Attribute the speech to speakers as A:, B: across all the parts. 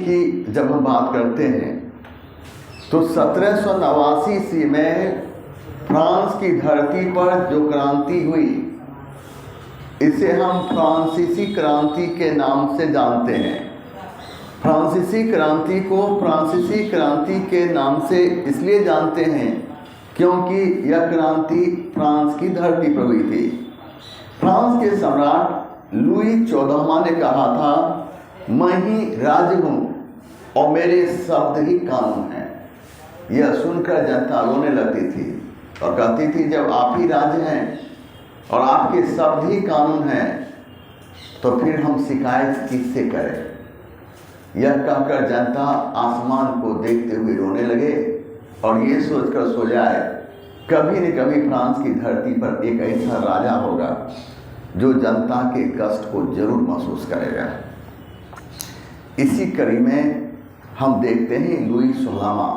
A: की जब हम बात करते हैं तो 1789 ईस्वी में फ्रांस की धरती पर जो क्रांति हुई इसे हम फ्रांसीसी क्रांति के नाम से जानते हैं। फ्रांसीसी क्रांति को फ्रांसीसी क्रांति के नाम से इसलिए जानते हैं क्योंकि यह क्रांति फ्रांस की धरती पर हुई थी। फ्रांस के सम्राट लुई 14वां ने कहा था, मैं ही राज हूँ और मेरे शब्द ही कानून हैं। यह सुनकर जनता रोने लगती थी और कहती थी, जब आप ही राज हैं और आपके शब्द ही कानून हैं तो फिर हम शिकायत किससे करें। यह कहकर जनता आसमान को देखते हुए रोने लगे और ये सोचकर सो जाए, कभी न कभी फ्रांस की धरती पर एक ऐसा राजा होगा जो जनता के कष्ट को जरूर महसूस करेगा। इसी कड़ी में हम देखते हैं लुई 16वां।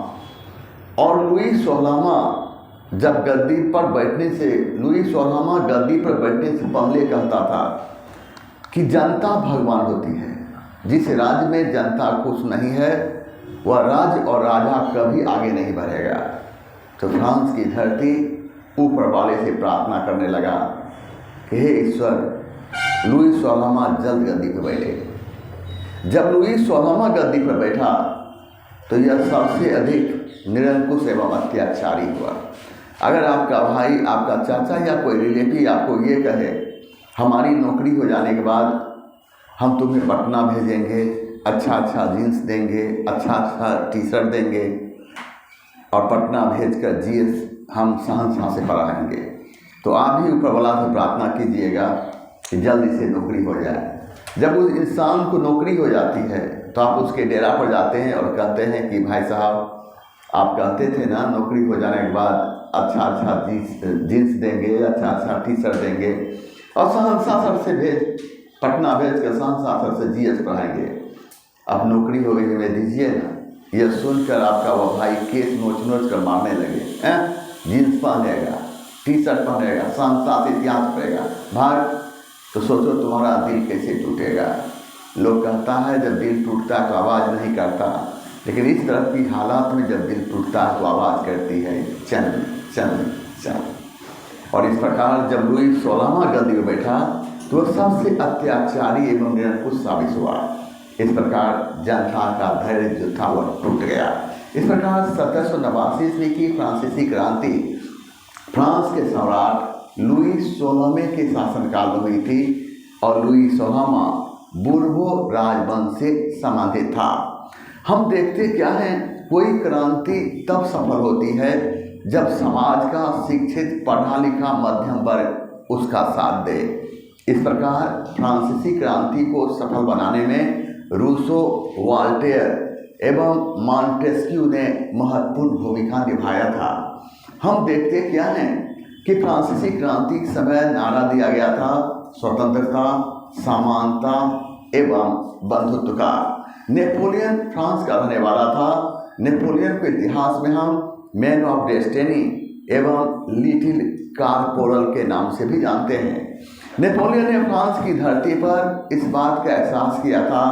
A: और लुई 16वां जब गद्दी पर बैठने से लुई 16वां गद्दी पर बैठने से पहले कहता था कि जनता भगवान होती है। जिस राज्य में जनता खुश नहीं है वह राज्य और राजा कभी आगे नहीं बढ़ेगा। तो फ्रांस की धरती ऊपर वाले से प्रार्थना करने लगा कि हे ईश्वर, लुई 16वां जल्द गद्दी पर बैठे। जब लुई 16वां गद्दी पर बैठा तो यह सबसे अधिक निरंकुश एवं अत्याचारी हुआ। अगर आपका भाई, आपका चाचा या कोई रिलेटिव आपको ये कहे, हमारी नौकरी हो जाने के बाद हम तुम्हें पटना भेजेंगे, अच्छा जीन्स देंगे, अच्छा टी शर्ट देंगे और पटना भेजकर जीएस हम सहनशाह से पढ़ाएंगे, तो आप भी ऊपर वाला से प्रार्थना कीजिएगा कि जल्दी से नौकरी हो जाए। जब उस इंसान को नौकरी हो जाती है तो आप उसके डेरा पर जाते हैं और कहते हैं कि भाई साहब, आप कहते थे ना नौकरी हो जाने के बाद अच्छा जीन्स देंगे, अच्छा टी शर्ट देंगे और सहनशाह सर से पटना भेज कर सहनशाह सर से जीएस पढ़ाएंगे। अब नौकरी हो गई, हमें दीजिए ना। यह सुनकर आपका वह भाई केस नोच कर मारने लगे, जीन्स पहनेगा, टी शर्ट पहनेगा, सहनशाह से इतिहास पढ़ेगा, भाग। तो सोचो तुम्हारा दिल कैसे टूटेगा। लोग कहता है जब दिल टूटता है तो आवाज़ नहीं करता, लेकिन इस तरह की हालात में जब दिल टूटता है तो आवाज़ करती है चल चल चल। और इस प्रकार जब लुई 16वां गद्दी में बैठा तो वह सबसे अत्याचारी एवं निरंकुश साबित हुआ। इस प्रकार जनता का धैर्य जो था वह टूट गया। इस प्रकार 1789 ईस्वी की फ्रांसीसी क्रांति फ्रांस के सम्राट लुई 16वें के शासनकाल में हुई थी और लुई 16वां बूर्बो राजवंश से संबंधित था। हम देखते क्या है, कोई क्रांति तब सफल होती है जब समाज का शिक्षित पढ़ा लिखा मध्यम वर्ग उसका साथ दे। इस प्रकार फ्रांसीसी क्रांति को सफल बनाने में रूसो, वॉल्टेयर एवं मॉन्टेस्क्यू ने महत्वपूर्ण भूमिका निभाया था। हम देखते क्या है कि फ्रांसीसी क्रांति के समय नारा दिया गया था स्वतंत्रता, समानता एवं बंधुत्व का। नेपोलियन फ्रांस का रहने वाला था। नेपोलियन को इतिहास में हम मैन ऑफ डेस्टिनी एवं लिटिल कारपोरल के नाम से भी जानते हैं। नेपोलियन ने फ्रांस की धरती पर इस बात का एहसास किया था,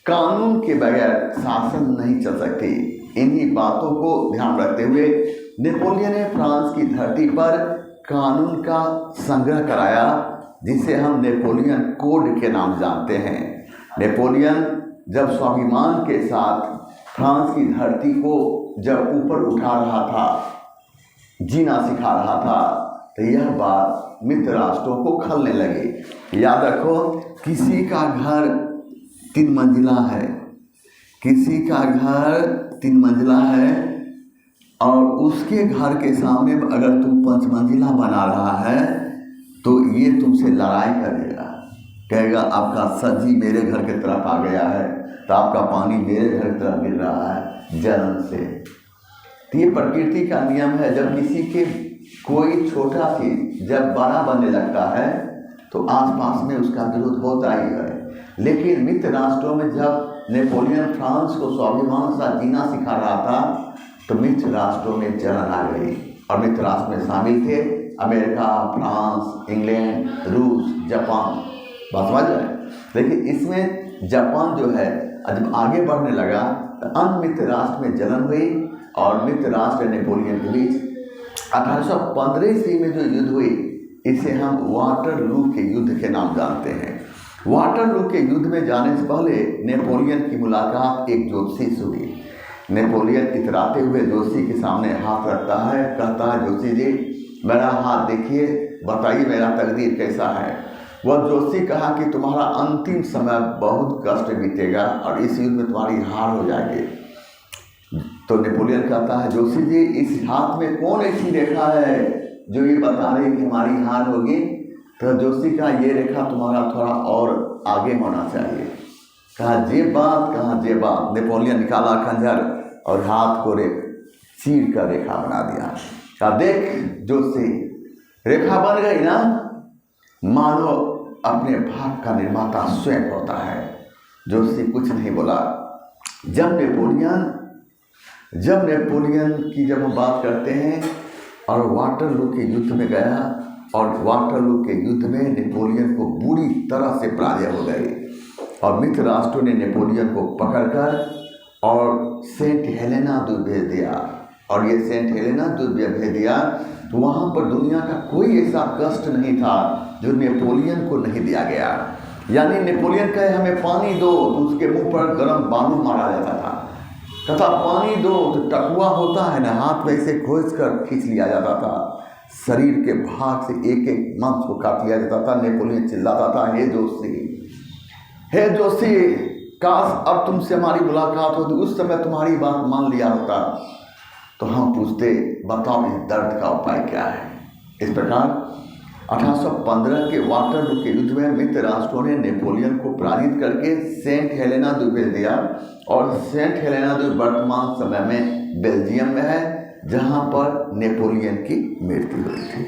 A: कानून के बगैर शासन नहीं चल सकती। इन्हीं बातों को ध्यान रखते हुए नेपोलियन ने फ्रांस की धरती पर कानून का संग्रह कराया, जिसे हम नेपोलियन कोड के नाम जानते हैं। नेपोलियन जब स्वाभिमान के साथ फ्रांस की धरती को जब ऊपर उठा रहा था, जीना सिखा रहा था, तो यह बात मित्र राष्ट्रों को खलने लगी। याद रखो, किसी का घर 3 मंजिला है, किसी का घर 3 मंजिला है और उसके घर के सामने अगर तुम 5 मंजिला बना रहा है तो ये तुमसे लड़ाई करेगा, कहेगा आपका सब्जी मेरे घर की तरफ आ गया है तो आपका पानी मेरे घर की तरफ मिल रहा है जलन से। तो ये प्रकृति का नियम है। जब किसी के कोई छोटा चीज जब बड़ा बनने लगता है तो आसपास में उसका विरोध होता ही है। लेकिन मित्र राष्ट्रों में जब नेपोलियन फ्रांस को स्वाभिमान सा जीना सिखा रहा था तो मित्र राष्ट्रों में जलन आ गई और मित्र राष्ट्र में शामिल थे अमेरिका, फ्रांस, इंग्लैंड, रूस, जापान। बात समझ रहे हैं। लेकिन इसमें जापान जो है और जब आगे बढ़ने लगा तो अन्य मित्र राष्ट्र में जलन हुई और मित्र राष्ट्र नेपोलियन के बीच 1815 ईस्वी में जो युद्ध हुई इसे हम वाटरलू के युद्ध के नाम जानते हैं। वाटरलू के युद्ध में जाने से पहले नेपोलियन की मुलाकात एक ज्योतिषी से हुई। नेपोलियन इतराते हुए जोशी के सामने हाथ रखता है, कहता है जोशी जी मेरा हाथ देखिए, बताइए मेरा तकदीर कैसा है। वह जोशी कहा कि तुम्हारा अंतिम समय बहुत कष्ट बीतेगा और इस युद्ध में तुम्हारी हार हो जाएगी। तो नेपोलियन कहता है जोशी जी इस हाथ में कौन ऐसी रेखा है जो ये बता रही कि हमारी हार होगी। तो जोशी कहा ये रेखा तुम्हारा थोड़ा और आगे होना चाहिए। कहा जे बात। नेपोलियन निकाला खंजर और हाथ को चीर कर रेखा बना दिया। कहा देख जोशी रेखा बन गई ना, मानो अपने भाग का निर्माता स्वयं होता है। जोशी कुछ नहीं बोला। जब नेपोलियन की जब हम बात करते हैं और वाटरलू के युद्ध में गया और वाटरलू के युद्ध में नेपोलियन को बुरी तरह से पराजय हो गई और मित्र राष्ट्रों ने नेपोलियन को पकड़कर और सेंट हेलेना द्वीप भेज दिया। और ये सेंट हेलेना द्वीप भेज दिया तो वहाँ पर दुनिया का कोई ऐसा कष्ट नहीं था जो नेपोलियन को नहीं दिया गया। यानी नेपोलियन कहे हमें पानी दो तो उसके मुंह पर गर्म बालू मारा जाता था। कहता पानी दो तो टकुआ होता है ना, हाथ में से खोज कर खींच लिया जाता था। शरीर के भाग से एक एक मांस को काट लिया जाता था। नेपोलियन चिल्लाता था हे जोशी काश अब तुमसे हमारी मुलाकात होती, उस समय तुम्हारी बात मान लिया होता। तो हम पूछते बताओ इस दर्द का उपाय क्या है। इस प्रकार 1815 के वाटरलू के युद्ध में मित्र राष्ट्रों ने नेपोलियन को पराजित करके सेंट हेलेना द्वीप भेज दिया और सेंट हेलेना द्वीप वर्तमान समय में बेल्जियम में है, जहां पर नेपोलियन की मृत्यु हुई थी।